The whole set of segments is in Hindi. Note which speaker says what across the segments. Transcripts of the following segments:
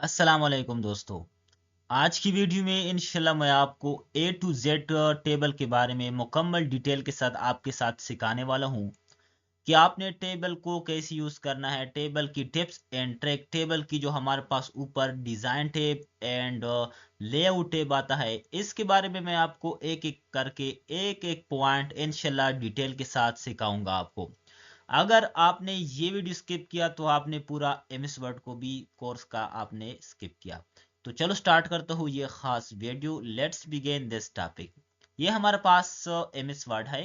Speaker 1: अस्सलाम वालेकुम दोस्तों। आज की वीडियो में इंशाल्लाह मैं आपको ए टू जेड टेबल के बारे में मुकम्मल डिटेल के साथ आपके साथ सिखाने वाला हूं कि आपने टेबल को कैसे यूज़ करना है। टेबल की टिप्स एंड ट्रिक, टेबल की जो हमारे पास ऊपर design tape and layout tape आता है, इसके बारे में मैं आपको एक एक करके एक एक पॉइंट इंशाल्लाह डिटेल के साथ सिखाऊंगा आपको। अगर आपने ये वीडियो स्किप किया तो आपने पूरा एमएस वर्ड को भी कोर्स का आपने स्किप किया। तो चलो स्टार्ट करता हूँ ये खास video. Let's begin this topic. ये हमारे पास एमएस वर्ड है।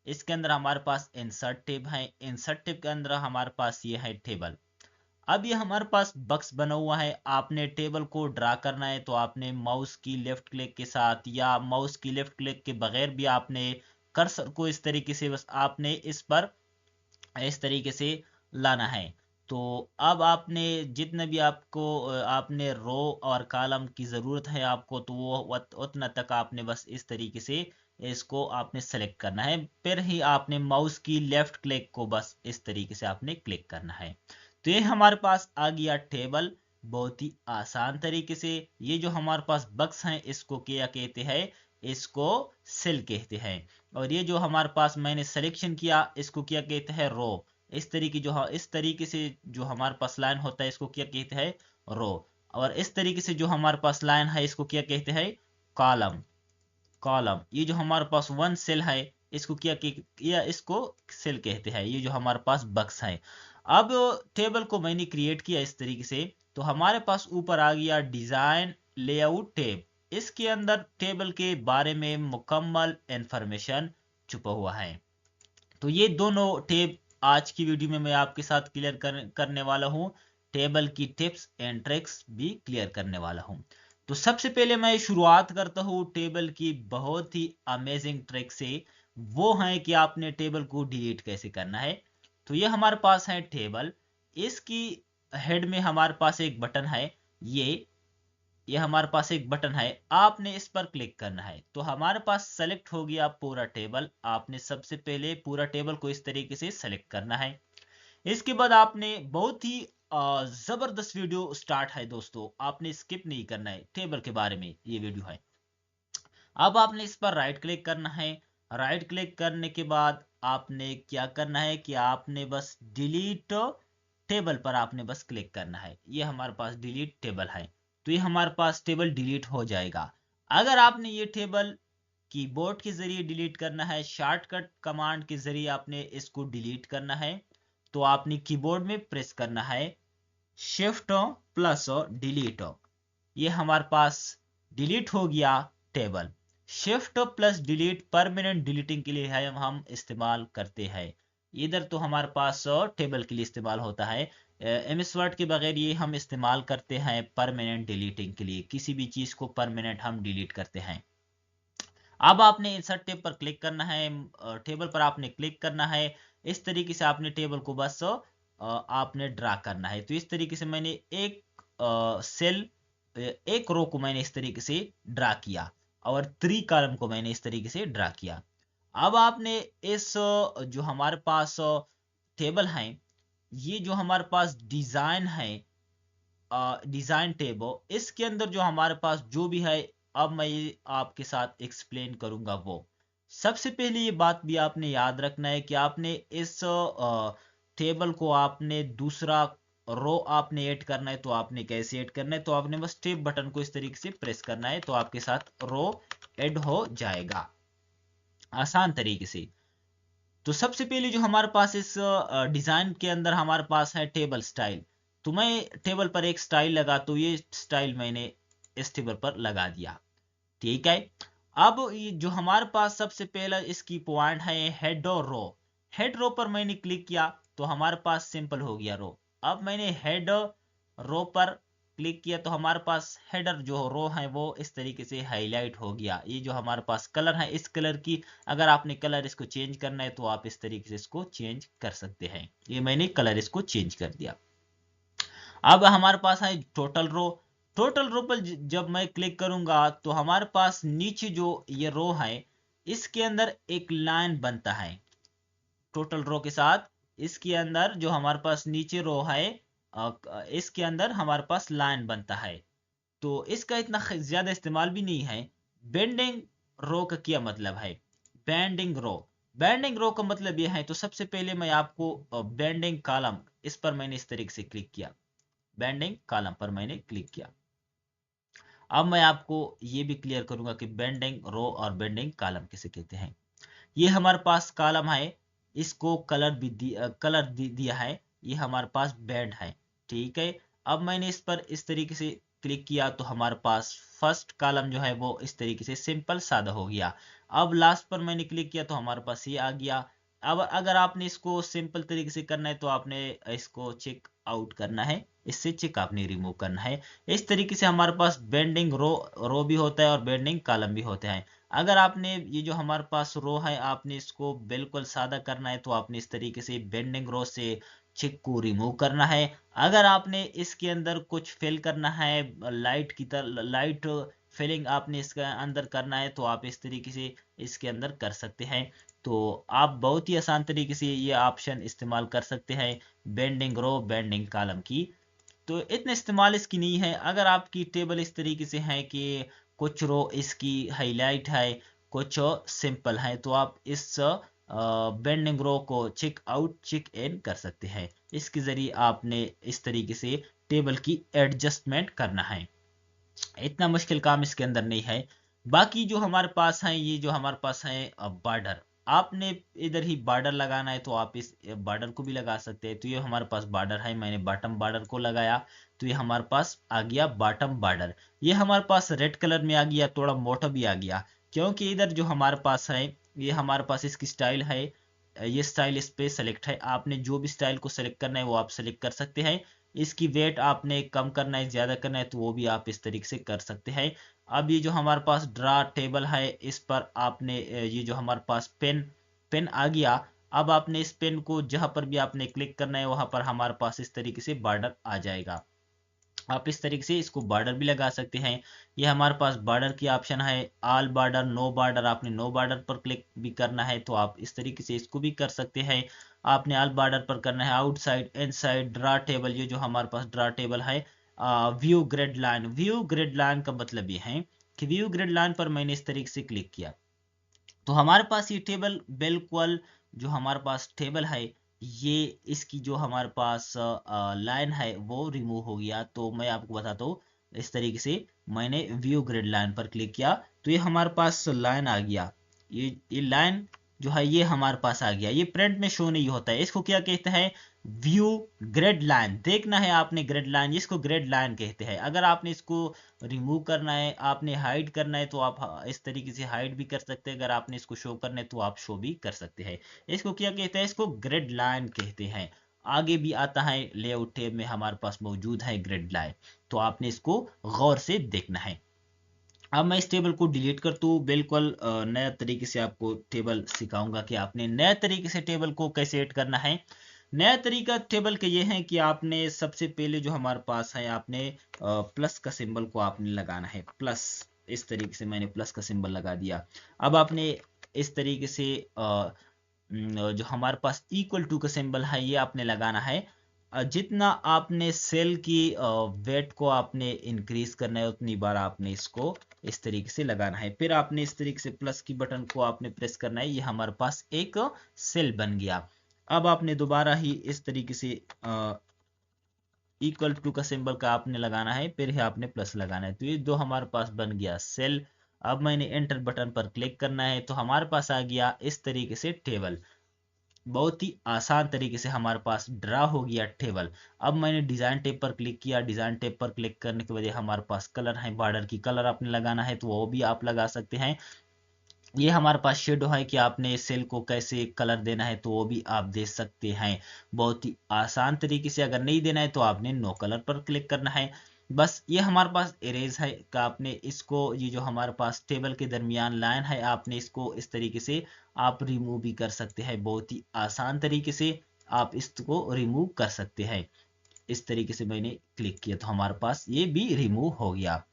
Speaker 1: इसके अंदर हमारे पास इंसर्ट टेब है। इंसर्ट टेब के अंदर हमारे पास ये है टेबल। अब ये हमारे पास बक्स बना हुआ है। आपने टेबल को ड्रा करना है तो आपने माउस की लेफ्ट क्लिक के साथ या माउस की लेफ्ट क्लिक के बगैर भी आपने कर्सर को इस तरीके से बस आपने इस पर इस तरीके से लाना है। तो अब आपने जितना भी आपको आपने रो और कॉलम की ज़रूरत है आपको, तो वो उतना तक आपने बस इस तरीके से इसको आपने सेलेक्ट करना है। फिर ही आपने माउस की लेफ्ट क्लिक को बस इस तरीके से आपने क्लिक करना है। तो ये हमारे पास आ गया टेबल। बहुत ही आसान तरीके से। ये जो हमारे पास बक्स हैं इसको क्या कहते हैं? इसको सेल कहते हैं। और ये जो हमारे पास मैंने सिलेक्शन किया इसको क्या कहते हैं? रो। इस तरीके से जो हमारे पास लाइन होता है इसको क्या कहते हैं? रो। और इस तरीके से जो हमारे पास लाइन है इसको क्या कहते हैं? कॉलम। कॉलम। ये जो हमारे पास वन सेल है इसको या इसको सेल कहते हैं। ये जो हमारे पास बक्स है। अब टेबल को मैंने क्रिएट किया इस तरीके से। तो हमारे पास ऊपर आ गया डिजाइन लेआउट टेब। इसके अंदर टेबल के बारे में मुकम्मल इंफॉर्मेशन छुपा हुआ है। तो ये दोनों टेब आज की वीडियो में मैं आपके साथ करने वाला हूँ। टेबल की टिप्स एंड ट्रिक्स भी क्लियर करने वाला हूँ। तो सबसे पहले मैं शुरुआत करता हूँ टेबल की बहुत ही अमेजिंग ट्रिक से। वो है कि आपने टेबल को डिलीट कैसे करना है। तो ये हमारे पास है टेबल। इसकी हेड में हमारे पास एक बटन है। ये ये हमारे पास एक बटन है। आपने इस पर क्लिक करना है तो हमारे पास सेलेक्ट हो गया पूरा टेबल। आपने सबसे पहले पूरा टेबल को इस तरीके से सेलेक्ट करना है। इसके बाद आपने बहुत ही जबरदस्त वीडियो स्टार्ट है दोस्तों, आपने स्किप नहीं करना है। टेबल के बारे में ये वीडियो है। अब आपने इस पर राइट क्लिक करना है। राइट क्लिक करने के बाद आपने क्या करना है कि आपने बस डिलीट टेबल पर आपने बस क्लिक करना है। ये हमारे पास डिलीट टेबल है। तो ये हमारे पास टेबल डिलीट हो जाएगा। अगर आपने ये टेबल कीबोर्ड के जरिए डिलीट करना है, शॉर्टकट कमांड के जरिए आपने इसको डिलीट करना है, तो आपने कीबोर्ड में प्रेस करना है शिफ्ट प्लस डिलीट। ये हमारे पास डिलीट हो गया table. Shift plus delete permanent deleting के लिए है, हम इस्तेमाल करते हैं। इधर तो हमारे पास टेबल के लिए इस्तेमाल होता है। एमएस वर्ड के बगैर ये हम इस्तेमाल करते हैं परमानेंट डिलीटिंग के लिए। किसी भी चीज को परमानेंट हम डिलीट करते हैं। अब आपने इंसर्ट टेब पर क्लिक करना है। टेबल पर आपने क्लिक करना है। इस तरीके से आपने टेबल को बस आपने ड्रा करना है। तो इस तरीके से मैंने एक सेल एक रो को मैंने इस तरीके से ड्रा किया और 3 कॉलम को मैंने इस तरीके से ड्रा किया। अब आपने इस जो हमारे पास टेबल है, ये जो हमारे पास डिजाइन है, डिजाइन टेब हो, इसके अंदर जो हमारे पास जो भी है, अब मैं ये आपके साथ एक्सप्लेन करूंगा। वो सबसे पहले ये बात भी आपने याद रखना है कि आपने इस टेबल को आपने दूसरा रो आपने ऐड करना है। तो आपने कैसे ऐड करना है? तो आपने बस टेब बटन को इस तरीके से प्रेस करना है तो आपके साथ रो ऐड हो जाएगा आसान तरीके से। तो सबसे पहले जो हमारे पास इस डिजाइन के अंदर हमारे पास है टेबल स्टाइल। तो मैं टेबल पर एक स्टाइल लगा, तो ये स्टाइल मैंने इस टेबल पर लगा दिया। ठीक है। अब ये जो हमारे पास सबसे पहला इसकी पॉइंट है हेड और रो। हेड रो पर मैंने क्लिक किया तो हमारे पास सिंपल हो गया रो। अब मैंने हेड रो पर क्लिक किया तो हमारे पास हेडर जो रो है वो इस तरीके से हाईलाइट हो गया। ये जो हमारे पास कलर है, इस कलर की अगर आपने कलर इसको चेंज करना है तो आप इस तरीके से इसको चेंज कर सकते हैं। ये मैंने कलर इसको चेंज कर दिया। अब हमारे पास है टोटल रो। टोटल रो पर जब मैं क्लिक करूंगा तो हमारे पास नीचे जो ये रो है इसके अंदर एक लाइन बनता है। टोटल रो के साथ इसके अंदर जो हमारे पास नीचे रो है इसके अंदर हमारे पास लाइन बनता है, तो इसका इतना ज्यादा इस्तेमाल भी नहीं है। बेंडिंग रो का क्या मतलब है? बेंडिंग रो, बेंडिंग रो का मतलब यह है, तो सबसे पहले मैं आपको बेंडिंग कॉलम, इस पर मैंने इस तरीके से क्लिक किया, बेंडिंग कॉलम पर मैंने क्लिक किया। अब मैं आपको ये भी क्लियर करूंगा कि बेंडिंग रो और बेंडिंग कॉलम किसे कहते हैं। ये हमारे पास कॉलम है, इसको कलर भी दिया है, ये हमारे पास बैंड है, ठीक है। अब मैंने इस पर इस तरीके से क्लिक किया तो हमारे पास फर्स्ट कॉलम जो है वो इस तरीके से सिंपल सादा हो गया। अब लास्ट पर मैंने क्लिक किया तो हमारे पास ये आ गया। अब अगर आपने इसको सिंपल तरीके से करना है तो आपने इसको चेक आउट करना है, इससे चेक आपने रिमूव करना है। इस तरीके से हमारे पास बेंडिंग रो भी होता है और बेंडिंग कॉलम भी होते हैं। अगर आपने ये जो हमारे पास रो है आपने इसको बिल्कुल सादा करना है तो आपने इस तरीके से बेंडिंग रो से चिक को रिमूव करना है। अगर आपने इसके अंदर कुछ फिल करना है, लाइट की तरह लाइट फिलिंग आपने इसके अंदर करना है तो आप इस तरीके से इसके अंदर कर सकते हैं। तो आप बहुत ही आसान तरीके से ये ऑप्शन इस्तेमाल कर सकते हैं बेंडिंग रो बेंडिंग कॉलम की। तो इतना इस्तेमाल इसकी नहीं है। अगर आपकी टेबल इस तरीके से है कि कुछ रो इसकी हाईलाइट है, कुछ सिंपल है, तो आप इस बेंडिंग रो को चेक आउट चेक इन कर सकते हैं। इसके जरिए आपने इस तरीके से टेबल की एडजस्टमेंट करना है। इतना मुश्किल काम इसके अंदर नहीं है। बाकी जो हमारे पास है, ये जो हमारे पास है बॉर्डर, आपने इधर ही बॉर्डर लगाना है तो आप इस बॉर्डर को भी लगा सकते हैं। तो ये हमारे पास बॉर्डर है, मैंने बॉटम बॉर्डर को लगाया तो ये हमारे पास आ गया बॉटम बॉर्डर। ये हमारे पास रेड कलर में आ गया, थोड़ा मोटा भी आ गया, क्योंकि इधर जो हमारे पास है ये हमारे पास इसकी स्टाइल है, ये स्टाइल इस पे सेलेक्ट है। आपने जो भी स्टाइल को सेलेक्ट करना है वो आप सेलेक्ट कर सकते हैं। इसकी वेट आपने कम करना है ज्यादा करना है तो वो भी आप इस तरीके से कर सकते हैं। अब ये जो हमारे पास ड्रा टेबल है इस पर आपने ये जो हमारे पास पेन पेन आ गया। अब आपने इस पेन को जहां पर भी आपने क्लिक करना है वहां पर हमारे पास इस तरीके से बॉर्डर आ जाएगा। आप इस तरीके से इसको बॉर्डर भी लगा सकते हैं। ये हमारे पास बॉर्डर की ऑप्शन है, ऑल बॉर्डर नो बॉर्डर, आपने नो बॉर्डर पर क्लिक भी करना है तो आप इस तरीके से इसको भी कर सकते हैं। आपने ऑल बॉर्डर पर करना है, आउटसाइड इनसाइड ड्रा टेबल, ये जो हमारे पास ड्रा टेबल है। View grid line, view grid line का मतलब ये है कि व्यू ग्रिड लाइन पर मैंने इस तरीके से क्लिक किया तो हमारे पास ये टेबल बिल्कुल, जो हमारे पास टेबल है ये इसकी जो हमारे पास लाइन है वो रिमूव हो गया। तो मैं आपको बताता हूँ, इस तरीके से मैंने व्यू ग्रिड लाइन पर क्लिक किया तो ये हमारे पास लाइन आ गया। ये लाइन जो है ये हमारे पास आ गया। ये प्रिंट में शो नहीं होता है, इसको क्या कहते हैं? View grid line. देखना है आपने ग्रिड लाइन, इसको ग्रिड लाइन कहते हैं। अगर आपने इसको रिमूव करना है, आपने हाइड करना है तो आप इस तरीके से हाइड भी कर सकते हैं। अगर आपने इसको शो करना है तो आप शो भी कर सकते हैं। इसको क्या कहते हैं? इसको ग्रिड लाइन कहते हैं। आगे भी आता है लेआउट टैब में हमारे पास मौजूद है ग्रिड लाइन, तो आपने इसको गौर से देखना है। अब मैं इस टेबल को डिलीट कर दूं, बिल्कुल नया तरीके से आपको टेबल सिखाऊंगा कि आपने नया तरीके से टेबल को कैसे ऐड करना है। नया तरीका टेबल का ये है कि आपने सबसे पहले जो हमारे पास है आपने प्लस का सिंबल को आपने लगाना है, प्लस। इस तरीके से मैंने प्लस का सिंबल लगा दिया। अब आपने इस तरीके से जो हमारे पास इक्वल टू का सिंबल है ये आपने लगाना है। जितना आपने सेल की वेट को आपने इंक्रीज करना है उतनी बार आपने इसको इस तरीके से लगाना है। फिर आपने इस तरीके से प्लस की बटन को आपने प्रेस करना है, ये हमारे पास एक सेल बन गया। अब आपने दोबारा ही इस तरीके से इक्वल टू का सिंबल का आपने लगाना है, फिर ही आपने प्लस लगाना है, तो ये दो हमारे पास बन गया सेल। अब मैंने एंटर बटन पर क्लिक करना है तो हमारे पास आ गया इस तरीके से टेबल। बहुत ही आसान तरीके से हमारे पास ड्रा हो गया टेबल। अब मैंने डिजाइन टैब पर क्लिक किया, डिजाइन टैब पर क्लिक करने के बाद हमारे पास कलर है, बॉर्डर की कलर आपने लगाना है तो वो भी आप लगा सकते हैं। ये हमारे पास शेडो है कि आपने सेल को कैसे कलर देना है तो वो भी आप दे सकते हैं बहुत ही आसान तरीके से। अगर नहीं देना है तो आपने नो कलर पर क्लिक करना है बस। ये हमारे पास इरेज है कि आपने इसको, ये जो हमारे पास टेबल के दरमियान लाइन है आपने इसको इस तरीके से आप रिमूव भी कर सकते हैं। बहुत ही आसान तरीके से आप इसको रिमूव कर सकते हैं। इस तरीके से मैंने क्लिक किया तो हमारे पास ये भी रिमूव हो गया।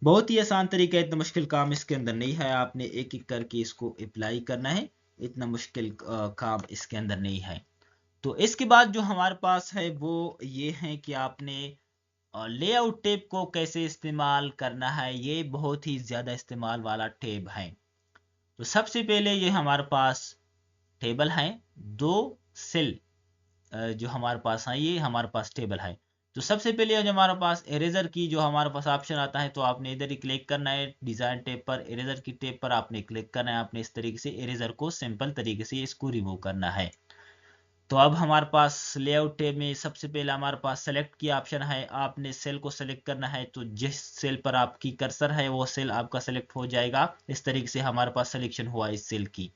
Speaker 1: बहुत ही आसान तरीका है, इतना मुश्किल काम इसके अंदर नहीं है। आपने एक एक करके इसको अप्लाई करना है, इतना मुश्किल काम इसके अंदर नहीं है। तो इसके बाद जो हमारे पास है वो ये है कि आपने लेआउट टैब को कैसे इस्तेमाल करना है। ये बहुत ही ज़्यादा इस्तेमाल वाला टैब है। तो सबसे पहले ये हमारे पास टेबल है, दो सेल जो हमारे पास है, ये हमारे पास टेबल है। तो सबसे पहले जो हमारे पास इरेजर की जो हमारे पास ऑप्शन आता है, तो आपने इधर ही क्लिक करना है डिजाइन टैब पर, इरेजर की टैब पर आपने क्लिक करना है। आपने इस तरीके से इरेजर को सिंपल तरीके से इसको रिमूव करना है। तो अब हमारे पास लेआउट टैब में सबसे पहले हमारे पास सेलेक्ट की ऑप्शन है। आपने सेल को सेलेक्ट करना है, तो जिस सेल पर आपकी कर्सर है वो सेल आपका सेलेक्ट हो जाएगा। इस तरीके से हमारे पास सिलेक्शन हुआ इस सेल की।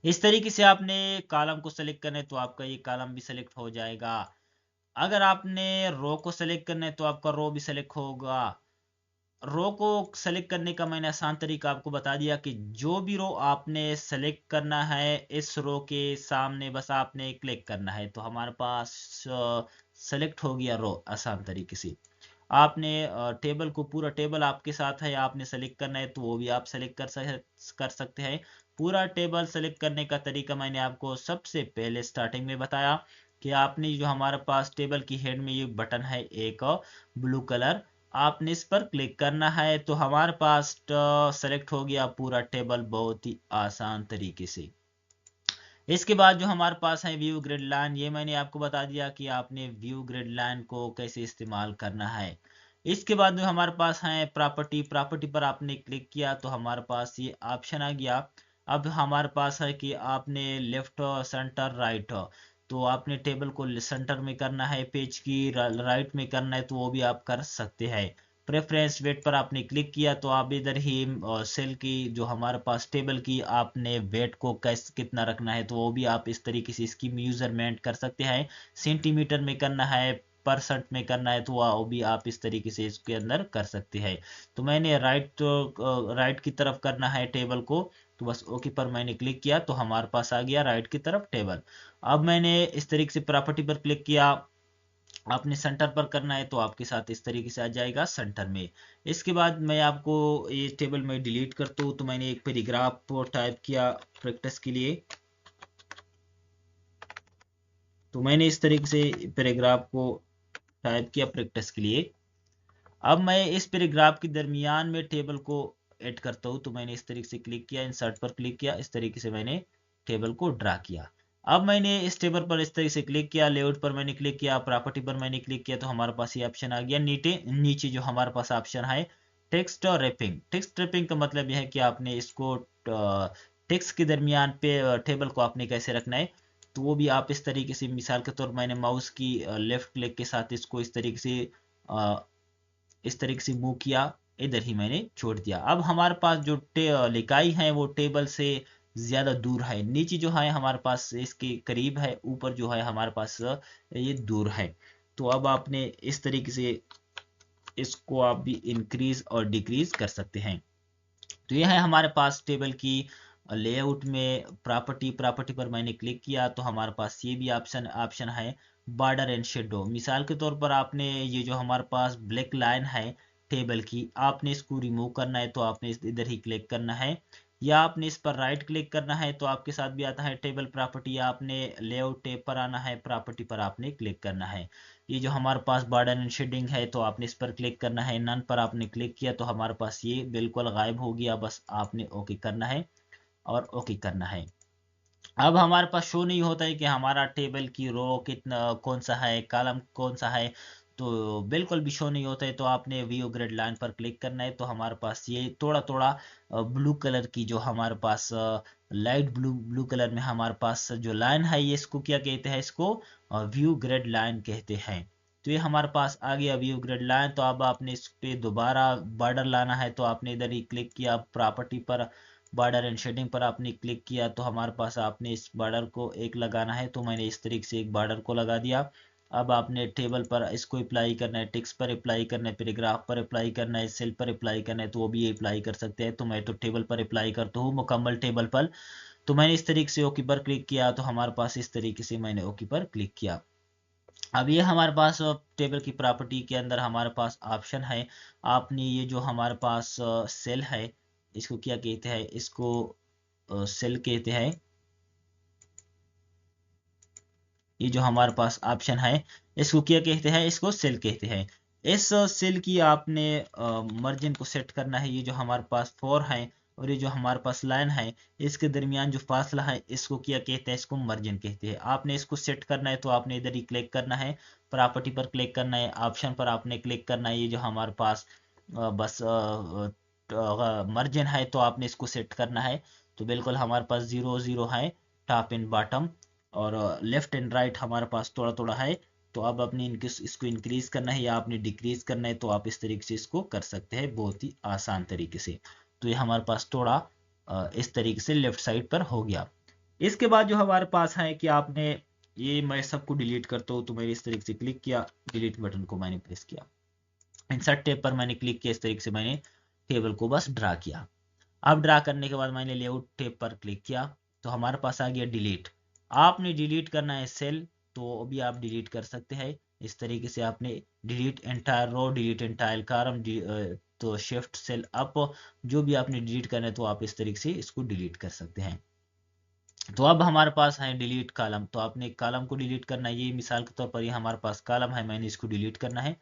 Speaker 1: इस तरीके से आपने कॉलम को सेलेक्ट करना है, तो आपका ये कॉलम भी सेलेक्ट हो जाएगा। अगर आपने रो को सेलेक्ट करना है तो आपका रो भी सेलेक्ट होगा। रो को सेलेक्ट करने का मैंने आसान तरीका आपको बता दिया कि जो भी रो आपने सेलेक्ट करना है, इस रो के सामने बस आपने क्लिक करना है, तो हमारे पास सेलेक्ट हो गया रो आसान तरीके से। आपने टेबल को, पूरा टेबल आपके साथ है, आपने सेलेक्ट करना है तो वो भी आप सेलेक्ट कर सकते हैं। पूरा टेबल सेलेक्ट करने का तरीका मैंने आपको सबसे पहले स्टार्टिंग में बताया कि आपने जो हमारे पास टेबल की हेड में ये बटन है एक ब्लू कलर, आपने इस पर क्लिक करना है, तो हमारे पास सेलेक्ट हो गया पूरा टेबल बहुत ही आसान तरीके से। इसके बाद जो हमारे पास है व्यू ग्रिड लाइन, ये मैंने आपको बता दिया कि आपने व्यू ग्रिड लाइन को कैसे इस्तेमाल करना है। इसके बाद जो हमारे पास है प्रॉपर्टी, प्रॉपर्टी पर आपने क्लिक किया तो हमारे पास ये ऑप्शन आ गया। अब हमारे पास है कि आपने लेफ्ट सेंटर राइट, तो आपने टेबल को सेंटर में करना है, पेज की राइट में करना है, तो वो भी आप कर सकते हैं। प्रेफरेंस वेट पर आपने क्लिक किया तो आप इधर ही सेल की जो हमारे पास टेबल की आपने वेट को कैसे कितना रखना है, तो वो भी आप इस तरीके से इसकी मेजरमेंट कर सकते हैं। सेंटीमीटर में करना है, परसेंट में करना है, तो वो भी आप इस तरीके से इसके अंदर कर सकते हैं। तो मैंने राइट की तरफ करना है टेबल को, तो बस ओके पर मैंने क्लिक किया तो हमारे पास आ गया राइट की तरफ टेबल। अब मैंने इस तरीके से प्रॉपर्टी पर क्लिक किया, आपने सेंटर पर करना है तो आपके साथ इस तरीके से आ जाएगा सेंटर में। इसके बाद मैं आपको ये टेबल में डिलीट करता हूँ, तो मैंने एक पैराग्राफ टाइप किया प्रैक्टिस के लिए, तो मैंने इस तरीके से पैराग्राफ को टाइप किया प्रैक्टिस के लिए। अब मैं इस पैराग्राफ के दरमियान में टेबल को ऐड करता हूँ, तो मैंने इस तरीके से क्लिक किया, इंसर्ट पर क्लिक किया, इस तरीके से मैंने टेबल को ड्रा किया। अब मैंने इस टेबल पर इस तरीके से क्लिक किया, लेआउट पर मैंने क्लिक किया, प्रॉपर्टी पर मैंने क्लिक किया, तो हमारे पास ये ऑप्शन आ गया। नीचे जो हमारे पास ऑप्शन है टेक्स्ट और रैपिंग। टेक्स्ट रैपिंग का मतलब यह है कि आपने इसको टेक्स्ट के दरमियान पे टेबल को आपने कैसे रखना है, तो वो भी आप इस तरीके से, मिसाल के तौर पर मैंने माउस की लेफ्ट क्लिक के साथ इसको इस तरीके से मूव किया, इधर ही मैंने छोड़ दिया। अब हमारे पास जो लिखाई है वो टेबल से ज्यादा दूर है, नीचे जो है हमारे पास इसके करीब है, ऊपर जो है हमारे पास ये दूर है। तो अब आपने इस तरीके से इसको आप भी इंक्रीज और डिक्रीज कर सकते हैं। तो यह है हमारे पास टेबल की लेआउट में प्रॉपर्टी पर मैंने क्लिक किया तो हमारे पास ये भी ऑप्शन है बॉर्डर एंड शेडो। मिसाल के तौर पर आपने ये जो हमारे पास ब्लैक लाइन है टेबल की, आपने इसको रिमूव करना है तो आपने इधर ही क्लिक करना है, या आपने इस पर राइट क्लिक करना है तो आपके साथ भी आता है टेबल प्रॉपर्टी, या आपने लेआउट टैब पर आना है, प्रॉपर्टी पर आपने क्लिक करना है। ये जो हमारे पास बॉर्डर एंड शेडिंग है तो आपने इस पर क्लिक करना है, नन पर आपने क्लिक किया तो हमारे पास ये बिल्कुल गायब हो गया, बस आपने ओके करना है और ओके करना है। अब हमारे पास शो नहीं होता है कि हमारा टेबल की रो कितना कौन सा है, कॉलम कौन सा है, तो बिल्कुल भी शो नहीं होता है। तो आपने व्यू ग्रिड लाइन पर क्लिक करना है, तो हमारे पास ये थोड़ा थोड़ा ब्लू कलर की जो हमारे पास लाइट ब्लू ब्लू कलर में हमारे पास जो लाइन है, ये इसको क्या कहते हैं, इसको व्यू ग्रिड लाइन कहते हैं। तो ये हमारे पास आ गया व्यू ग्रिड लाइन। तो अब आपने इस पे दोबारा बॉर्डर लाना है, तो आपने इधर ही क्लिक किया प्रॉपर्टी पर, बॉर्डर एंड शेडिंग पर आपने क्लिक किया, तो हमारे पास आपने इस बॉर्डर को एक लगाना है, तो मैंने इस तरीके से एक बॉर्डर को लगा दिया। अब आपने टेबल पर इसको अप्लाई करना है, टेक्स्ट पर अप्लाई करना है, पैराग्राफ पर अप्लाई करना है, सेल पर अप्लाई करना है, तो वो भी अप्लाई कर सकते हैं। तो मैं तो टेबल पर अप्लाई करता हूँ, मुकम्मल टेबल पर। तो मैंने इस तरीके से ओके पर क्लिक किया, तो हमारे पास इस तरीके से मैंने ओके पर क्लिक किया। अब ये हमारे पास टेबल की प्रॉपर्टी के अंदर हमारे पास ऑप्शन है। आपने ये जो हमारे पास सेल है, इसको क्या कहते हैं, इसको सेल कहते हैं। ये जो हमारे पास ऑप्शन है इसको क्या कहते हैं, इसको सेल कहते हैं। इस सेल की आपने मार्जिन को सेट करना है। ये जो हमारे पास 4 है और ये जो हमारे पास लाइन है, इसके दरमियान जो फासला है इसको क्या कहते हैं, इसको मार्जिन कहते हैं। आपने इसको सेट करना है तो आपने इधर ही क्लिक करना है, प्रॉपर्टी पर क्लिक करना है, ऑप्शन पर आपने क्लिक करना है। ये जो हमारे पास बस मार्जिन है तो आपने इसको सेट करना है। तो बिल्कुल हमारे पास 0 0 है टॉप एंड बॉटम, और लेफ्ट एंड राइट हमारे पास थोड़ा थोड़ा है। तो अब अपने इसको इंक्रीज करना है या आपने डिक्रीज करना है तो आप इस तरीके से इसको कर सकते हैं बहुत ही आसान तरीके से। तो ये हमारे पास थोड़ा इस तरीके से लेफ्ट साइड पर हो गया। इसके बाद जो हमारे पास है कि आपने ये, मैं सबको डिलीट करता हूँ तो मैंने इस तरीके से क्लिक किया, डिलीट बटन को मैंने प्रेस किया, इंसर्ट टैब पर मैंने क्लिक किया, इस तरीके से मैंने टेबल को बस ड्रा किया। अब ड्रा करने के बाद मैंने लेआउट टैब पर क्लिक किया तो हमारे पास आ गया डिलीट। आपने डिलीट करना है सेल तो अभी आप डिलीट कर सकते हैं। इस तरीके से आपने delete entire row, delete entire column, तो शिफ्ट सेल अप, जो भी आपने डिलीट करना है तो आप इस तरीके से इसको डिलीट कर सकते हैं। तो अब हमारे पास है डिलीट कॉलम, तो आपने कॉलम को डिलीट करना है। ये मिसाल के तौर पर ये हमारे पास कॉलम है, मैंने इसको डिलीट करना है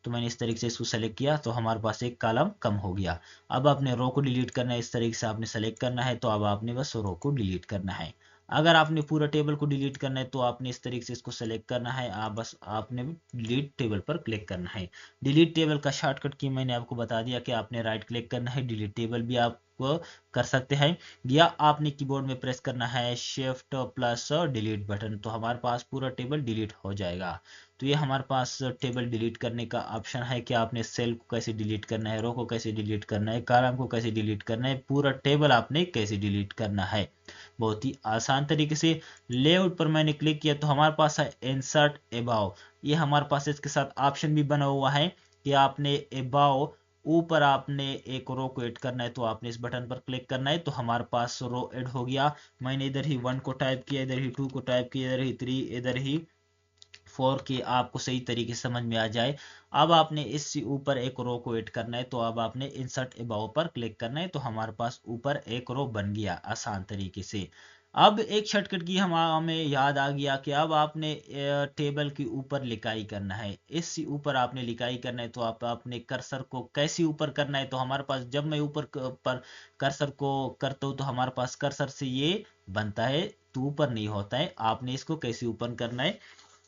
Speaker 1: तो मैंने इस तरीके से इसको सेलेक्ट किया तो हमारे पास एक कॉलम कम हो गया। अब आपने रो को डिलीट करना है, इस तरीके से आपने सेलेक्ट करना है तो अब आपने बस रो को डिलीट करना है। अगर आपने पूरा टेबल को डिलीट करना है तो आपने इस तरीके से इसको सेलेक्ट करना है, आप बस आपने डिलीट टेबल पर क्लिक करना है। डिलीट टेबल का शॉर्टकट की मैंने आपको बता दिया कि आपने राइट क्लिक करना है, डिलीट टेबल भी आप कर सकते हैं, या आपने कीबोर्ड में प्रेस करना है शिफ्ट प्लस डिलीट बटन, तो हमारे पास पूरा टेबल डिलीट हो जाएगा। तो ये हमारे पास टेबल डिलीट करने का ऑप्शन है कि आपने सेल को कैसे डिलीट करना है, रो को कैसे डिलीट करना है, कॉलम को कैसे डिलीट करना है, पूरा टेबल आपने कैसे डिलीट करना है बहुत ही आसान तरीके से। लेआउट पर मैंने क्लिक किया तो हमारे पास है इंसर्ट अबाव। ये हमारे पास इसके साथ ऑप्शन भी बना हुआ है कि आपने अबाव ऊपर आपने एक रो को ऐड करना है तो आपने इस बटन पर क्लिक करना है तो हमारे पास रो ऐड हो गया। मैंने इधर ही 1 को टाइप किया, इधर ही 2 को टाइप किया, इधर ही 3, इधर ही 4 की आपको सही तरीके से समझ में आ जाए। अब आपने इससे ऊपर एक रो को ऐड करना है तो अब आपने इंसर्ट अबाव पर क्लिक करना है तो हमारे पास ऊपर एक रो बन गया आसान तरीके से। अब एक शॉर्टकट की हमें याद आ गया कि अब आपने टेबल के ऊपर लिखाई करना है, इससे ऊपर आपने लिखाई करना है तो आप अपने कर्सर को कैसे ऊपर करना है, तो हमारे पास जब मैं ऊपर पर कर्सर को करता हूँ तो हमारे पास कर्सर से ये बनता है तो ऊपर नहीं होता है। आपने इसको कैसे ऊपर करना है,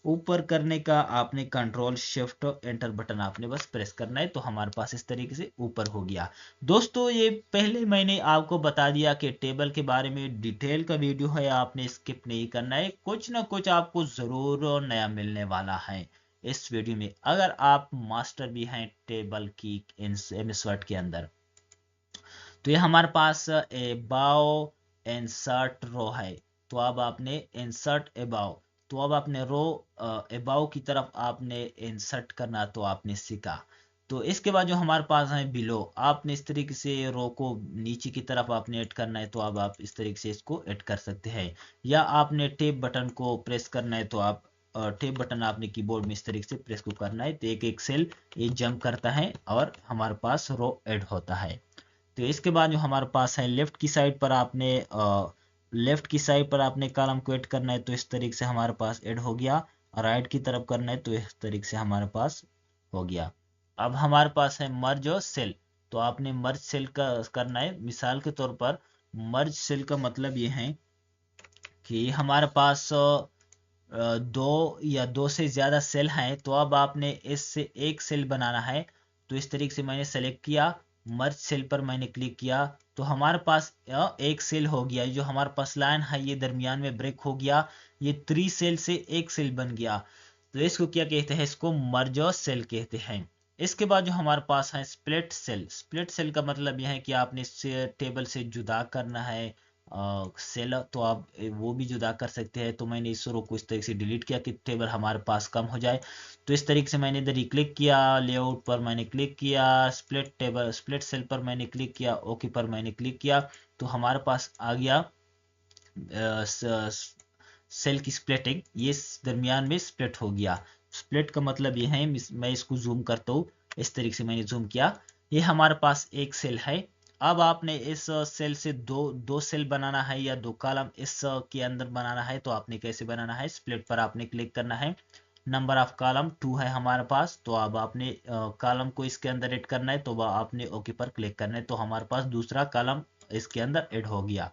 Speaker 1: ऊपर करने का आपने कंट्रोल शिफ्ट एंटर बटन आपने बस प्रेस करना है तो हमारे पास इस तरीके से ऊपर हो गया। दोस्तों ये पहले मैंने आपको बता दिया कि टेबल के बारे में डिटेल का वीडियो है, आपने स्किप नहीं करना है, कुछ ना कुछ आपको जरूर नया मिलने वाला है इस वीडियो में। अगर आप मास्टर भी हैं टेबल की एमएस वर्ड के अंदर, तो ये हमारे पास एबाव इंसर्ट रो है, तो अब आपने इंसर्ट एबाव, तो अब आपने रो एबाव की तरफ आपने इंसर्ट करना तो आपने सीखा। तो इसके बाद जो हमारे पास है बिलो, आपने इस तरीके से रो को नीचे की तरफ आपने ऐड करना है तो अब आप इस तरीके से इसको ऐड कर सकते हैं, या आपने टेप बटन को प्रेस करना है तो आप टेप बटन आपने कीबोर्ड में इस तरीके से प्रेस को करना है तो एक एक सेल ये जंप करता है और हमारे पास रो ऐड होता है। तो इसके बाद जो हमारे पास है लेफ्ट की साइड पर आपने कॉलम को ऐड करना है तो इस तरीके से हमारे पास ऐड हो गया, और राइट की तरफ करना है तो इस तरीके से हमारे पास हो गया। अब हमारे पास है मर्ज और सेल, तो आपने मर्ज सेल का करना है। मिसाल के तौर पर मर्ज सेल का मतलब ये है कि हमारे पास दो या दो से ज्यादा सेल हैं, तो अब आपने इससे एक सेल बनाना है। तो इस तरीके से मैंने सेलेक्ट किया, मर्ज सेल पर मैंने क्लिक किया तो हमारे पास एक सेल हो गया। जो हमारे पास लाइन है ये दरमियान में ब्रेक हो गया, ये 3 सेल से एक सेल बन गया। तो इसको क्या कहते हैं, इसको मर्ज सेल कहते हैं। इसके बाद जो हमारे पास है स्प्लिट सेल, स्प्लिट सेल का मतलब यह है कि आपने इससे टेबल से जुदा करना है सेल, तो आप वो भी जुदा कर सकते हैं। तो मैंने इस रो को इस तरीके से डिलीट किया कि टेबल हमारे पास कम हो जाए। तो इस तरीके से मैंने इधर ही क्लिक किया, लेआउट पर मैंने क्लिक किया, स्प्लिट टेबल स्प्लिट सेल पर मैंने क्लिक किया, ओके पर मैंने क्लिक किया, तो हमारे पास आ गया सेल की स्प्लिटिंग, ये दरमियान में स्प्लिट हो गया। स्प्लिट का मतलब ये है, मैं इसको जूम करता हूँ, इस तरीके से मैंने जूम किया, ये हमारे पास एक सेल है। अब आपने इस सेल से दो सेल बनाना है या दो कॉलम इस के अंदर बनाना है, तो आपने कैसे बनाना है, स्प्लिट पर आपने क्लिक करना है। नंबर ऑफ कॉलम 2 है हमारे पास, तो अब आपने कॉलम को इसके अंदर ऐड करना है, तो आपने ओके पर क्लिक करना है, तो हमारे पास दूसरा कॉलम इसके अंदर ऐड हो गया।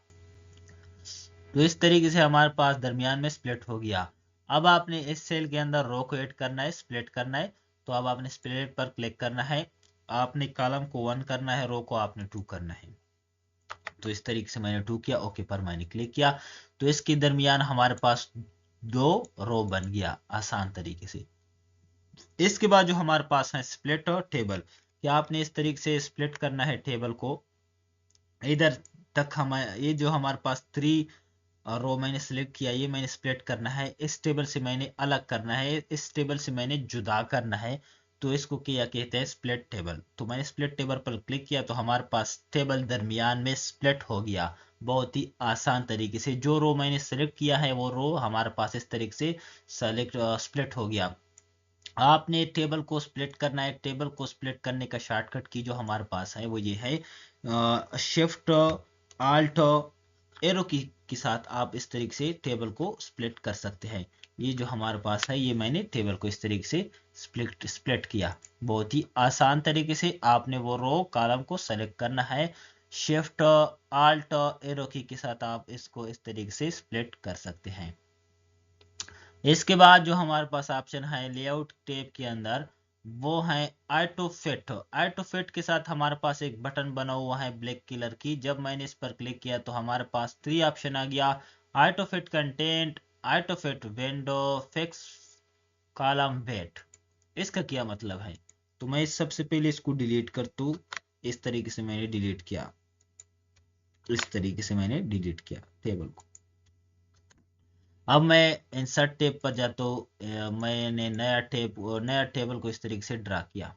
Speaker 1: तो इस तरीके से हमारे पास दरमियान में स्प्लिट हो गया। अब आपने इस सेल के अंदर रो को ऐड करना है, स्प्लिट करना है, तो अब आपने स्प्लिट पर क्लिक करना है। आपने कॉलम को 1 करना है, रो को आपने 2 करना है। तो इस तरीके से मैंने 2 किया, ओके पर मैंने क्लिक किया, तो इसके दरमियान हमारे पास 2 रो बन गया आसान तरीके से। इसके बाद जो हमारे पास है स्प्लिट और टेबल, क्या आपने इस तरीके से स्प्लिट करना है टेबल को। इधर तक हम ये जो हमारे पास 3 रो मैंने सिलेक्ट किया, ये मैंने स्प्लिट करना है, इस टेबल से मैंने अलग करना है, इस टेबल से मैंने जुदा करना है, तो इसको क्या कहते हैं, स्प्लिट टेबल। तो मैंने स्प्लिट टेबल पर क्लिक किया, तो हमारे पास टेबल दरमियान में स्प्लिट हो गया बहुत ही आसान तरीके से। जो रो मैंने सेलेक्ट किया है वो रो हमारे पास इस तरीके से स्प्लिट हो गया। आपने टेबल को स्प्लिट करना है, टेबल को स्प्लिट करने का शॉर्टकट की जो हमारे पास है वो ये है, शिफ्ट आल्ट एरो की के साथ आप इस तरीके से टेबल को स्प्लिट कर सकते हैं। ये जो हमारे पास है, ये मैंने टेबल को इस तरीके से स्प्लिट किया बहुत ही आसान तरीके से। आपने वो रो कॉलम को सेलेक्ट करना है, शिफ्ट आल्ट एरो की के साथ आप इसको इस तरीके से स्प्लिट कर सकते हैं। इसके बाद जो हमारे पास ऑप्शन है लेआउट टैब के अंदर, वो है ऑटो फिट। ऑटो फिट के साथ हमारे पास एक बटन बना हुआ है ब्लैक कलर की, जब मैंने इस पर क्लिक किया तो हमारे पास 3 ऑप्शन आ गया, auto fit content, auto fit window, fix column width. इसका क्या मतलब है, तो मैं सबसे पहले इसको डिलीट कर दूं। इस तरीके से मैंने डिलीट किया, इस तरीके से मैंने डिलीट किया टेबल को। अब मैं इंसर्ट टेब पर जाता हूँ, मैंने नया टेबल को इस तरीके से ड्रा किया,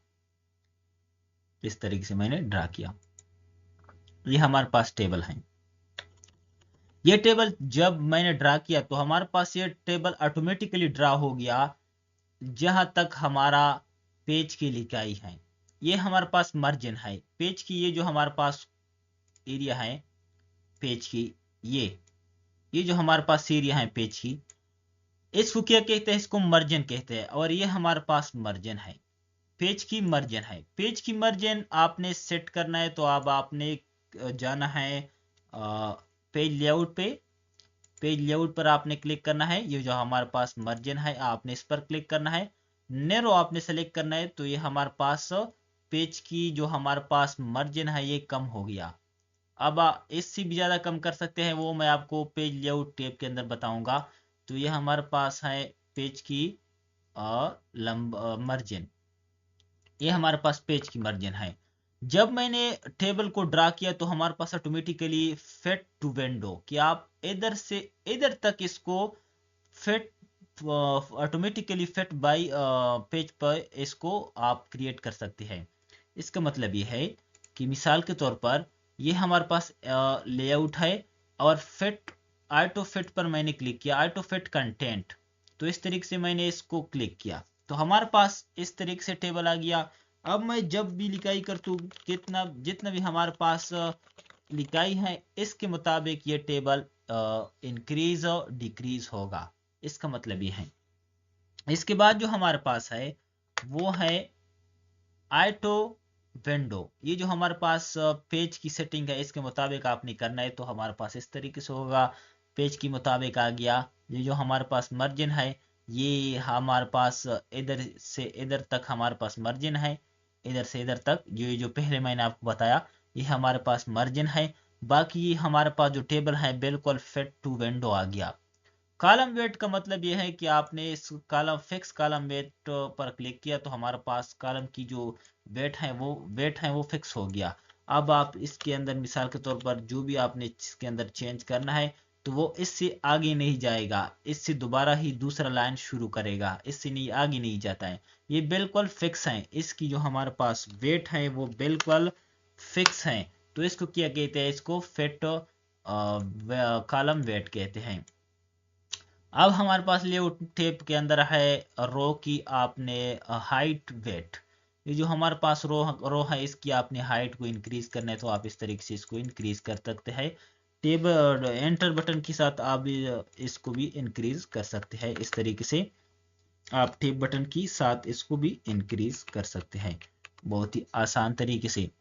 Speaker 1: इस तरीके से मैंने ड्रा किया। ये हमारे पास टेबल है। ये टेबल जब मैंने ड्रा किया तो हमारे पास ये टेबल ऑटोमेटिकली ड्रा हो गया जहां तक हमारा पेज की लिखाई है। ये हमारे पास मार्जिन है पेज की, ये जो हमारे पास एरिया है पेज की, ये जो हमारे पास एरिया है पेज की, इसको क्या कहते हैं, इसको मार्जिन कहते हैं। और ये हमारे पास मार्जिन है, पेज की मार्जिन है। पेज की मार्जिन आपने सेट करना है, तो अब आपने जाना है पेज लेआउट पे। पेज लेआउट पर आपने क्लिक करना है, ये जो हमारे पास मार्जिन है आपने इस पर क्लिक करना है, नैरो आपने सेलेक्ट करना है, तो ये हमारे पास पेज की जो हमारे पास मार्जिन है ये कम हो गया। अब इससे भी ज्यादा कम कर सकते हैं, वो मैं आपको पेज लेआउट टैब के अंदर बताऊंगा। तो ये हमारे पास है पेज की मार्जिन, ये हमारे पास पेज की मार्जिन है। जब मैंने टेबल को ड्रा किया तो हमारे पास ऑटोमेटिकली फिट टू विंडो, कि आप इधर से इधर तक इसको fit automatically feet by page पर इसको आप क्रिएट कर सकते हैं। इसका मतलब ये है कि मिसाल के तौर पर ये हमारे पास लेआउट है और फिट ऑटो फिट पर मैंने क्लिक किया, ऑटो फिट कंटेंट, तो इस तरीके से मैंने इसको क्लिक किया तो हमारे पास इस तरीके से टेबल आ गया। अब मैं जब भी लिखाई करता हूँ, कितना जितना भी हमारे पास लिखाई है इसके मुताबिक ये टेबल इंक्रीज और डिक्रीज होगा। इसका मतलब ये है। इसके बाद जो हमारे पास है वो है ऑटो विंडो। ये जो हमारे पास पेज की सेटिंग है इसके मुताबिक आपने करना है, तो हमारे पास इस तरीके से होगा, पेज के मुताबिक आ गया। ये जो हमारे पास मार्जिन है, ये हमारे पास इधर से इधर तक हमारे पास मार्जिन है, इधर से इधर तक जो पहले मैंने आपको बताया ये हमारे पास मार्जिन है। बाकी हमारे पास जो टेबल है बिल्कुल फिट टू विंडो आ गया। कॉलम वेट का मतलब यह है कि आपने इस कॉलम फिक्स कॉलम वेट पर क्लिक किया तो हमारे पास कॉलम की जो वेट है वो फिक्स हो गया। अब आप इसके अंदर मिसाल के तौर पर जो भी आपने इसके अंदर चेंज करना है तो वो इससे आगे नहीं जाएगा, इससे दोबारा ही दूसरा लाइन शुरू करेगा, इससे नहीं आगे नहीं जाता है। ये बिल्कुल फिक्स है, इसकी जो हमारे पास वेट है वो बिल्कुल फिक्स है। तो इसको क्या कहते हैं, इसको फिट कॉलम वेट कहते हैं। अब हमारे पास लेआउट टेप के अंदर है रो की आपने हाइट वेट। ये जो हमारे पास रो है इसकी आपने हाइट को इंक्रीज करना है तो आप इस तरीके से इसको इंक्रीज कर सकते हैं। टेबल एंटर बटन के साथ आप इसको भी इंक्रीज कर सकते हैं। इस तरीके से आप टेब बटन के साथ इसको भी इंक्रीज कर सकते हैं बहुत ही आसान तरीके से।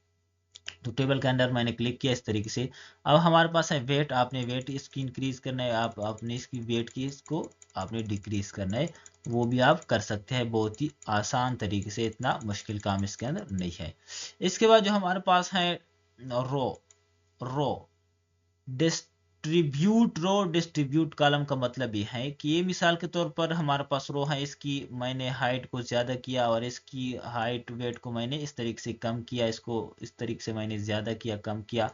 Speaker 1: तो टेबल के अंदर मैंने क्लिक किया इस तरीके से। अब हमारे पास है वेट, आपने वेट इसकी इंक्रीज करना है, आप अपने इसकी वेट की इसको आपने डिक्रीज करना है, वो भी आप कर सकते हैं बहुत ही आसान तरीके से, इतना मुश्किल काम इसके अंदर नहीं है। इसके बाद जो हमारे पास है रो रो डिस्ट्रीब्यूट कॉलम का मतलब ये है कि ये मिसाल के तौर पर हमारे पास रो है, इसकी मैंने हाइट को ज़्यादा किया और इसकी हाइट वेट को मैंने इस तरीके से कम किया, इसको इस तरीके से मैंने ज़्यादा किया कम किया।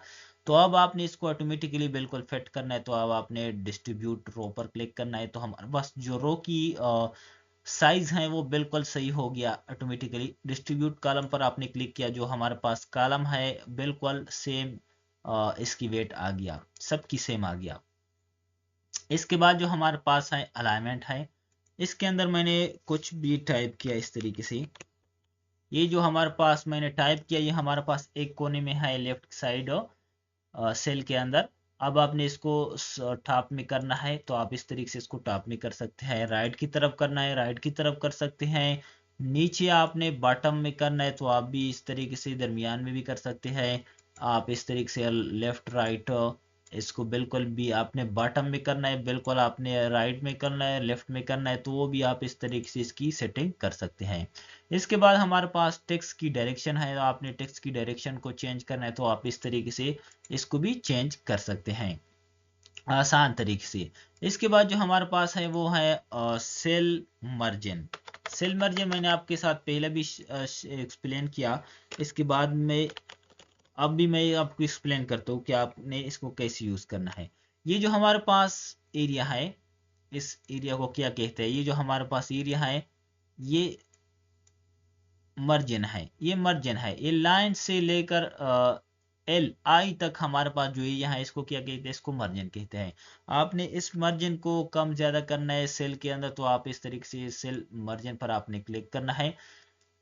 Speaker 1: तो अब आपने इसको ऑटोमेटिकली बिल्कुल फिट करना है, तो अब आपने डिस्ट्रीब्यूट रो पर क्लिक करना है, तो हमारे पास जो रो की साइज है वो बिल्कुल सही हो गया ऑटोमेटिकली। डिस्ट्रीब्यूट कॉलम पर आपने क्लिक किया, जो हमारे पास कॉलम है बिल्कुल सेम इसकी वेट आ गया, सबकी सेम आ गया। इसके बाद जो हमारे पास है अलाइनमेंट है, इसके अंदर मैंने कुछ भी टाइप किया इस तरीके से। ये जो हमारे पास मैंने टाइप किया ये हमारे पास एक कोने में है लेफ्ट साइड सेल के अंदर। अब आपने इसको टॉप में करना है तो आप इस तरीके से इसको टॉप में कर सकते हैं, राइट की तरफ करना है राइट की तरफ कर सकते हैं, नीचे आपने बॉटम में करना है तो आप भी इस तरीके से दरमियान में भी कर सकते हैं। आप इस तरीके से लेफ्ट राइट इसको बिल्कुल भी आपने बॉटम में करना है, बिल्कुल आपने राइट में करना है लेफ्ट में करना है, तो वो भी आप इस तरीके से इसकी सेटिंग कर सकते हैं। इसके बाद हमारे पास टेक्स्ट की डायरेक्शन है, आपने टेक्स्ट की डायरेक्शन को चेंज करना है तो आप इस तरीके से इसको भी चेंज कर सकते हैं आसान तरीके से। इसके बाद जो हमारे पास है वो है सेल मर्जिन। सेल मर्जिन मैंने आपके साथ पहले भी एक्सप्लेन किया, इसके बाद में अब भी मैं आपको एक्सप्लेन करता हूँ कि आपने इसको कैसे यूज करना है। ये जो हमारे पास एरिया है, इस एरिया को क्या कहते हैं, ये जो हमारे पास एरिया है ये मर्जिन है, ये मर्जिन है, ये लाइन से लेकर एल आई तक हमारे पास जो एरिया है इसको क्या कहते हैं, इसको मर्जिन कहते हैं। आपने इस मर्जिन को कम ज्यादा करना है सेल के अंदर तो आप इस तरीके से सेल मर्जिन पर आपने क्लिक करना है।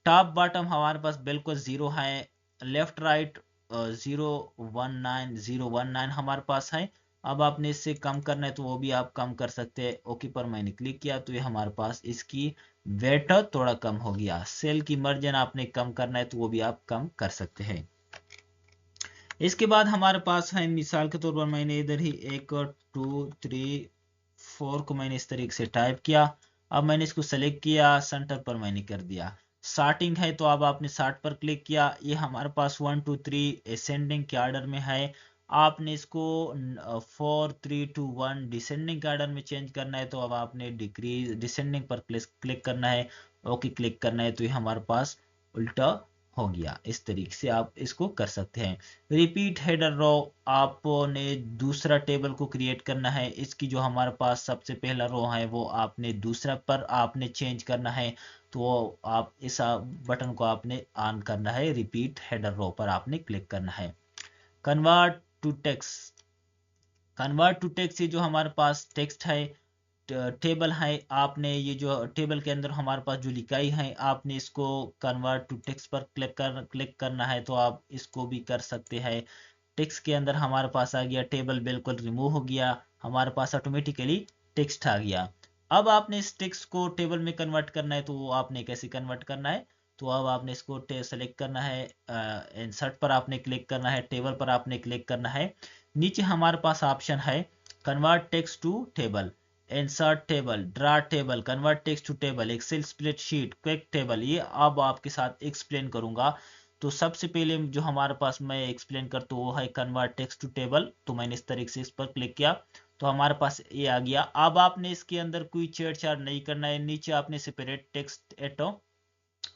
Speaker 1: टॉप बॉटम हमारे पास बिल्कुल जीरो है, लेफ्ट राइट 019 हमारे पास है। अब आपने इससे कम करना है तो वो भी आप कम कर सकते हैं। ओके पर मैंने क्लिक किया तो ये हमारे पास इसकी वेट थोड़ा कम हो गया। सेल की मार्जिन आपने कम करना है तो वो भी आप कम कर सकते हैं। इसके बाद हमारे पास है मिसाल के तौर पर मैंने इधर ही 1 2 3 4 को मैंने इस तरीके से टाइप किया। अब मैंने इसको सेलेक्ट किया, सेंटर पर मैंने कर दिया। स्टार्टिंग है तो अब आपने स्टार्ट पर क्लिक किया, ये हमारे पास 1 2 3 असेंडिंग के ऑर्डर में है। आपने इसको 4 3 2 1 डिसेंडिंग के ऑर्डर में चेंज करना है तो अब आपने डिक्रीज डिसेंडिंग पर क्लिक करना है, ओके क्लिक करना है तो ये हमारे पास उल्टा हो गया। इस तरीके से आप इसको कर सकते हैं। रिपीट हेडर रो, आपने दूसरा टेबल को क्रिएट करना है, इसकी जो हमारे पास सबसे पहला रो है वो आपने दूसरा पर आपने चेंज करना है, तो आप इस बटन को आपने ऑन करना है, रिपीट हेडर रो पर आपने क्लिक करना है। Convert to text, convert to text ये जो हमारे पास टेक्स्ट है टेबल है, आपने ये जो टेबल के अंदर हमारे पास जो लिखाई है आपने इसको कन्वर्ट टू टेक्स्ट पर क्लिक करना है तो आप इसको भी कर सकते हैं। टेक्स्ट के अंदर हमारे पास आ गया, टेबल बिल्कुल रिमूव हो गया, हमारे पास ऑटोमेटिकली टेक्स्ट आ गया। अब आपने इस टेक्स्ट को टेबल में कन्वर्ट करना है, तो वो आपने कैसे कन्वर्ट करना है, तो अब आपने इसको सेलेक्ट करना है, इंसर्ट पर आपने क्लिक करना है, टेबल पर आपने क्लिक करना है। नीचे हमारे पास ऑप्शन है convert text to table, insert table, draw table, convert text to table, Excel spreadsheet, quick table, ये अब आपके साथ एक्सप्लेन करूंगा। तो सबसे पहले जो हमारे पास मैं एक्सप्लेन करता हूँ वो है कन्वर्ट टेक्स्ट टू टेबल। तो मैंने इस तरीके से इस पर क्लिक किया तो हमारे पास ये आ गया। अब आपने इसके अंदर कोई छेड़छाड़ नहीं करना है, नीचे आपने सेपरेट टेक्स्ट एटो,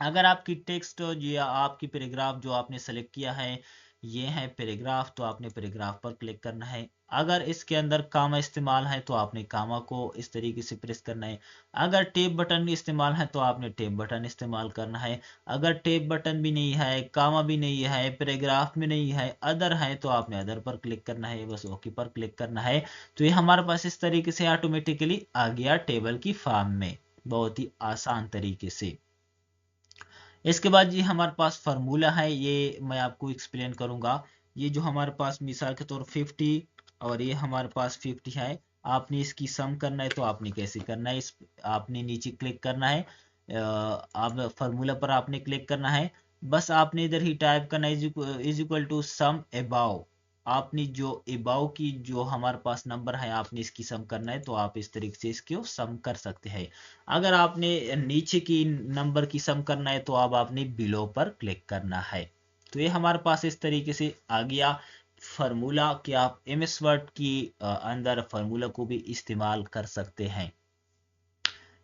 Speaker 1: अगर आपकी टेक्स्ट या आपकी पैराग्राफ जो आपने सेलेक्ट किया है ये है पैराग्राफ, तो आपने पैराग्राफ पर क्लिक करना है। अगर इसके अंदर कामा इस्तेमाल है तो आपने कामा को इस तरीके से प्रेस करना है। अगर टेप बटन इस्तेमाल है तो आपने टेप बटन इस्तेमाल करना है। अगर टेप बटन भी नहीं है, कामा भी नहीं है, पैराग्राफ में नहीं है, अदर है, तो आपने अदर पर क्लिक करना है, बस ओके पर क्लिक करना है। तो ये हमारे पास इस तरीके से ऑटोमेटिकली आ गया टेबल की फॉर्म में, बहुत ही आसान तरीके से। इसके बाद ये हमारे पास फार्मूला है, ये मैं आपको एक्सप्लेन करूंगा। ये जो हमारे पास मिसाल के तौर 50 और ये हमारे पास 50 है, आपने इसकी सम करना है तो आपने कैसे करना है, इस आपने नीचे क्लिक करना है, आप फार्मूला पर आपने क्लिक करना है, बस आपने इधर ही टाइप करना है is equal to sum above. आपने जो अबाव की जो हमारे पास नंबर है आपने इसकी सम करना है, तो आप इस तरीके से इसको सम कर सकते हैं। अगर आपने नीचे की नंबर की सम करना है तो अब आपने बिलो पर क्लिक करना है। तो ये हमारे पास इस तरीके से आ गया फार्मूला कि आप एमएस वर्ड की अंदर फार्मूला को भी इस्तेमाल कर सकते हैं।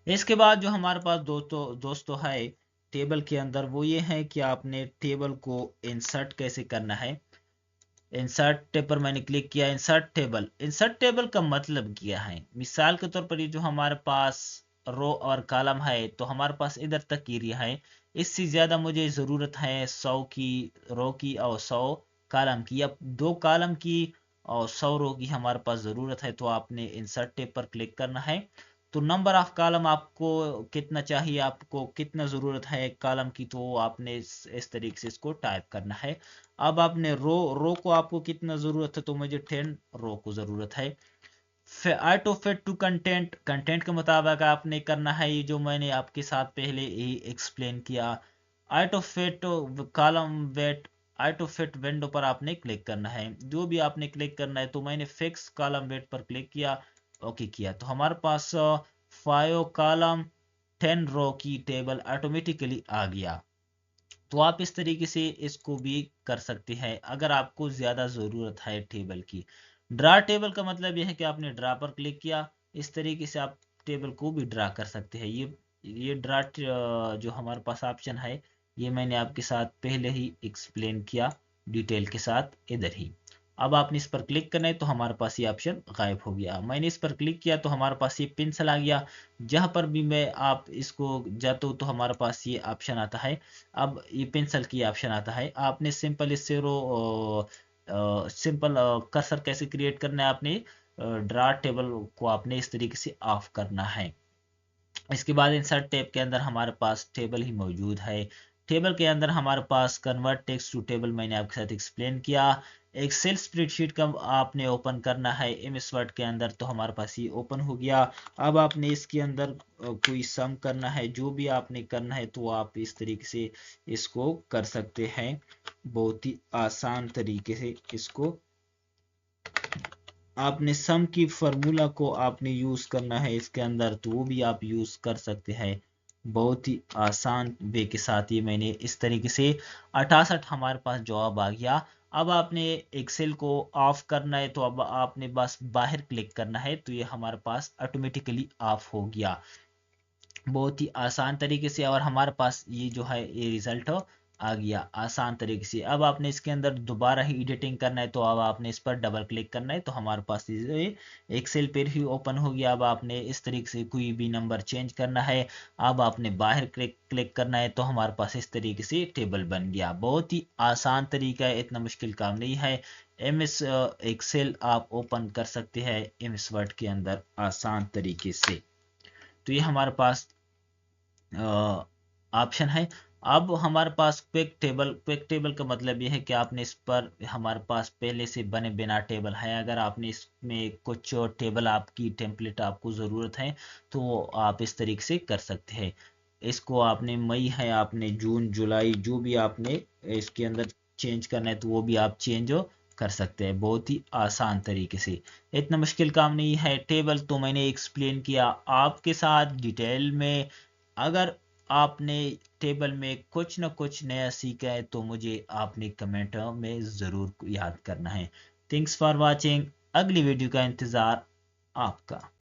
Speaker 1: इसके बाद जो हमारे पास दोस्तों है टेबल के अंदर, वो ये है कि आपने टेबल को इंसर्ट कैसे करना है। इंसर्ट टेब पर मैंने क्लिक किया, इंसर्ट टेबल का मतलब क्या है, मिसाल के तौर पर ये जो हमारे पास रो और कॉलम है तो हमारे पास इधर तक एरिया है, इससे ज़्यादा मुझे ज़रूरत है 100 की रो की और 100 कॉलम की, अब 2 कॉलम की और 100 रो की हमारे पास ज़रूरत है। तो आपने इंसर्ट टेब पर क्लिक करना है, तो नंबर ऑफ कॉलम आपको कितना चाहिए, आपको कितना ज़रूरत है एक कॉलम की, तो आपने इस तरीके से इसको टाइप करना है। अब आपने रो को आपको कितना ज़रूरत है, तो मुझे 10 रो को ज़रूरत है। ऑटो फिट टू कंटेंट के मुताबिक आपने करना है, ये जो मैंने आपके साथ पहले ही एक्सप्लेन किया। Auto fit column width, auto fit window पर आपने क्लिक करना है, जो भी आपने क्लिक करना है। तो मैंने फिक्स कॉलम वेट पर क्लिक किया, ओके किया, तो हमारे पास 5 कॉलम 10 रो की टेबल ऑटोमेटिकली आ गया। तो आप इस तरीके से इसको भी कर सकते हैं अगर आपको ज़्यादा ज़रूरत है टेबल की। ड्रा टेबल का मतलब यह है कि आपने ड्रा पर क्लिक किया, इस तरीके से आप टेबल को भी ड्रा कर सकते हैं। ये ड्रा जो हमारे पास ऑप्शन है, ये मैंने आपके साथ पहले ही एक्सप्लेन किया डिटेल के साथ इधर ही। अब आपने इस पर क्लिक करना है तो हमारे पास ये ऑप्शन गायब हो गया। मैंने इस पर क्लिक किया तो हमारे पास ये पेंसिल आ गया, जहां पर भी मैं आप इसको जाता हूँ तो हमारे पास ये ऑप्शन आता है। अब ये पेंसिल की ऑप्शन आता है, आपने सिंपल इससे रो सिंपल कर्सर कैसे क्रिएट करना है, आपने ड्रा टेबल को आपने इस तरीके से ऑफ करना है। इसके बाद इंसर्ट टैब के अंदर हमारे पास टेबल ही मौजूद है। टेबल के अंदर हमारे पास कन्वर्ट टेक्स्ट टू टेबल मैंने आपके साथ एक्सप्लेन किया। एक्सेल स्प्रेडशीट का आपने ओपन करना है एमएस वर्ड के अंदर, तो हमारे पास ये ओपन हो गया। अब आपने इसके अंदर कोई सम करना है, जो भी आपने करना है तो आप इस तरीके से इसको कर सकते हैं, बहुत ही आसान तरीके से इसको आपने सम की फार्मूला को आपने यूज करना है इसके अंदर, तो वो भी आप यूज कर सकते हैं बहुत ही आसान वे के साथ। ये मैंने इस तरीके से 68 हमारे पास जवाब आ गया। अब आपने एक्सेल को ऑफ करना है, तो अब आपने बस बाहर क्लिक करना है, तो ये हमारे पास ऑटोमेटिकली ऑफ हो गया बहुत ही आसान तरीके से। और हमारे पास ये जो है ये रिजल्ट आ गया आसान तरीके से। अब आपने इसके अंदर दोबारा ही एडिटिंग करना है, तो अब आपने इस पर डबल क्लिक करना है, तो हमारे पास ये एक्सेल पेज ही ओपन हो गया। अब आपने इस तरीके से कोई भी नंबर चेंज करना है, अब आपने बाहर क्लिक करना है, तो हमारे पास इस तरीके से टेबल बन गया। बहुत ही आसान तरीका है, इतना मुश्किल काम नहीं है। एमएस एक्सेल आप ओपन कर सकते हैं एमएस वर्ड के अंदर आसान तरीके से। तो ये हमारे पास ऑप्शन है। अब हमारे पास क्विक टेबल का मतलब यह है कि आपने इस पर हमारे पास पहले से बने बिना टेबल है, अगर आपने इसमें कुछ टेबल आपकी टेम्पलेट आपको ज़रूरत है तो आप इस तरीके से कर सकते हैं। इसको आपने मई है, आपने जून जुलाई जो भी आपने इसके अंदर चेंज करना है तो वो भी आप चेंज कर सकते हैं बहुत ही आसान तरीके से। इतना मुश्किल काम नहीं है। टेबल तो मैंने एक्सप्लेन किया आपके साथ डिटेल में। अगर आपने टेबल में कुछ न कुछ नया सीखा है तो मुझे आपने कमेंट में ज़रूर याद करना है। Thanks for watching. अगली वीडियो का इंतज़ार आपका।